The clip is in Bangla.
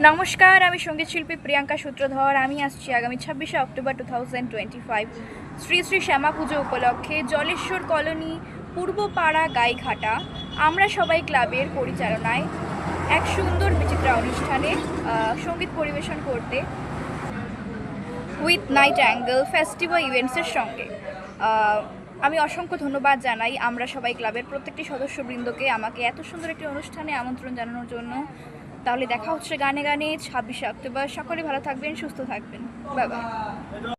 নমস্কার, আমি সঙ্গীত শিল্পী প্রিয়াঙ্কা সূত্রধর। আমি আসছি আগামী 26শে অক্টোবর 2025 শ্রী শ্রী শ্যামা পুজো উপলক্ষে জলেশ্বর কলোনি পূর্বপাড়া গাইঘাটা আমরা সবাই ক্লাবের পরিচালনায় এক সুন্দর বিচিত্রা অনুষ্ঠানে সঙ্গীত পরিবেশন করতে উইথ নাইট অ্যাঙ্গেল ফেস্টিভ্যাল ইভেন্টসের সঙ্গে আমি অসংখ্য ধন্যবাদ জানাই আমরা সবাই ক্লাবের প্রত্যেকটি সদস্যবৃন্দকে আমাকে এত সুন্দর একটি অনুষ্ঠানে আমন্ত্রণ জানানোর জন্য। তাহলে দেখা হচ্ছে গানে গানে 26শে অক্টোবর। সকলে ভালো থাকবেন, সুস্থ থাকবেন। Bye bye.